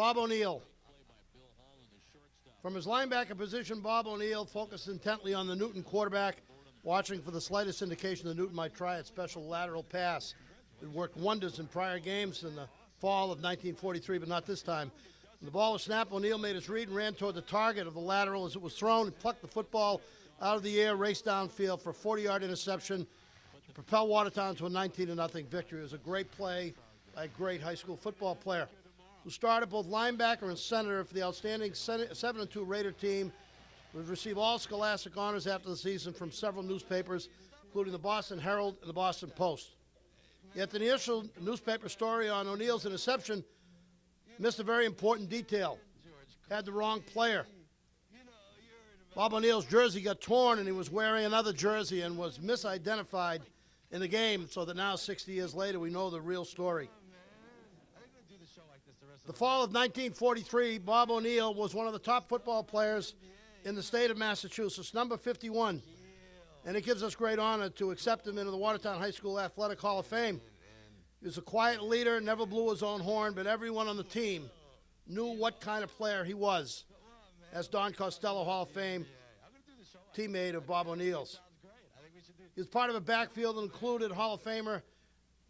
Bob O'Neill. From his linebacker position, Bob O'Neill focused intently on the Newton quarterback, watching for the slightest indication that Newton might try a special lateral pass. It worked wonders in prior games in the fall of 1943, but not this time. When the ball was snapped, O'Neill made his read and ran toward the target of the lateral as it was thrown. He plucked the football out of the air, raced downfield for a 40-yard interception to propel Watertown to a 19-0 victory. It was a great play by a great high school football player who started both linebacker and center for the outstanding 7-2 Raider team. Would receive all scholastic honors after the season from several newspapers, including the Boston Herald and the Boston Post. Yet the initial newspaper story on O'Neill's interception missed a very important detail. Had the wrong player. Bob O'Neill's jersey got torn and he was wearing another jersey and was misidentified in the game, so that now 60 years later we know the real story. The fall of 1943, Bob O'Neill was one of the top football players in the state of Massachusetts, number 51. And it gives us great honor to accept him into the Watertown High School Athletic Hall of Fame. He was a quiet leader, never blew his own horn, but everyone on the team knew what kind of player he was, as Don Costello Hall of Fame teammate of Bob O'Neill's. He was part of a backfield that included Hall of Famer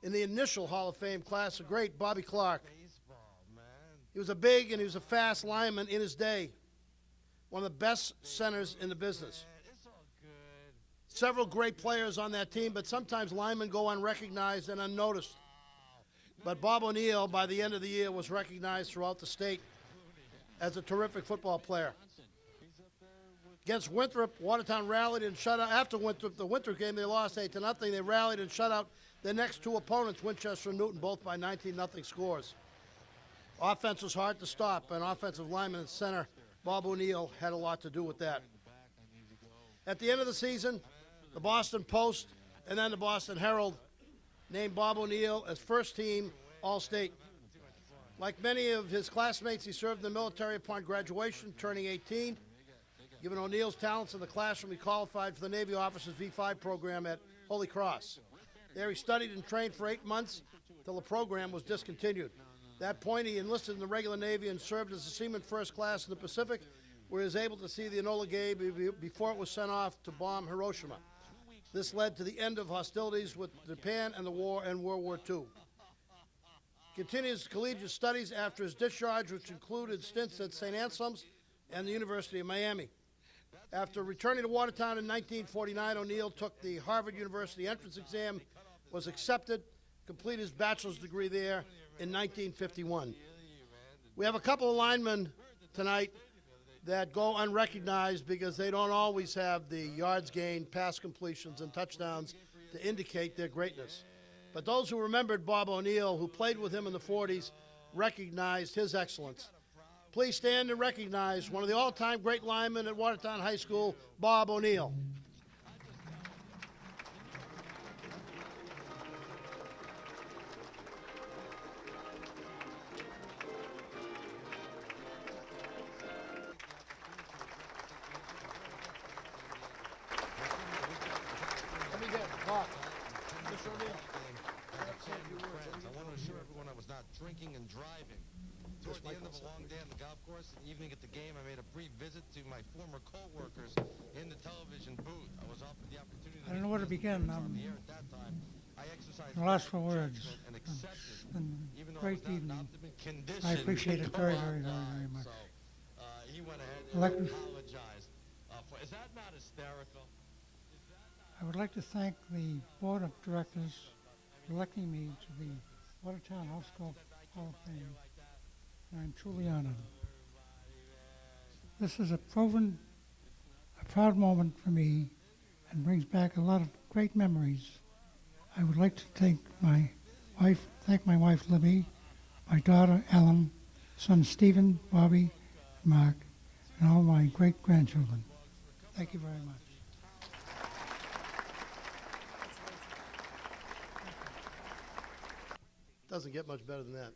in the initial Hall of Fame class, the great Bobby Clark. He was a big and he was a fast lineman in his day, one of the best centers in the business. Several great players on that team, but sometimes linemen go unrecognized and unnoticed. But Bob O'Neill, by the end of the year, was recognized throughout the state as a terrific football player. Against Winthrop, Watertown rallied and shut out. After Winthrop, the Winthrop game, they lost 8-0. They rallied and shut out their next two opponents, Winchester and Newton, both by 19-0 scores. Offense was hard to stop, and offensive lineman and center Bob O'Neill had a lot to do with that. At the end of the season, the Boston Post and then the Boston Herald named Bob O'Neill as first-team All-State. Like many of his classmates, he served in the military upon graduation, turning 18. Given O'Neill's talents in the classroom, he qualified for the Navy Officers V5 program at Holy Cross. There he studied and trained for 8 months until the program was discontinued. At that point, he enlisted in the regular Navy and served as a seaman first class in the Pacific, where he was able to see the Enola Gay before it was sent off to bomb Hiroshima. This led to the end of hostilities with Japan and the war and World War II. Continued his collegiate studies after his discharge, which included stints at St. Anselm's and the University of Miami. After returning to Watertown in 1949, O'Neill took the Harvard University entrance exam, was accepted, completed his bachelor's degree there in 1951. We have a couple of linemen tonight that go unrecognized because they don't always have the yards gained, pass completions, and touchdowns to indicate their greatness. But those who remembered Bob O'Neill, who played with him in the 40s, recognized his excellence. Please stand and recognize one of the all-time great linemen at Watertown High School, Bob O'Neill. Let me get Bob. Mr. O'Neill. I want to assure everyone I was not drinking and driving. Toward the end of a long day on the golf course and evening at the game, I made a brief visit to my former co-workers in the television booth. I was offered the opportunity to I don't know where to begin. on the air at that time. I exercised Lost for words. and It's accepted, been even a though I great was not in evening. optimum condition. I appreciate it to very, go very, very, outside. very much. So, he went ahead I'd like and to- apologized. Is that not hysterical? I would like to thank the Board of Directors for electing me to the Watertown High School Hall of Fame. And I'm truly honored. This is a proud moment for me and brings back a lot of great memories. I would like to thank my wife Libby, my daughter Ellen, son Stephen, Bobby, Mark, and all my great-grandchildren. Thank you very much. Doesn't get much better than that.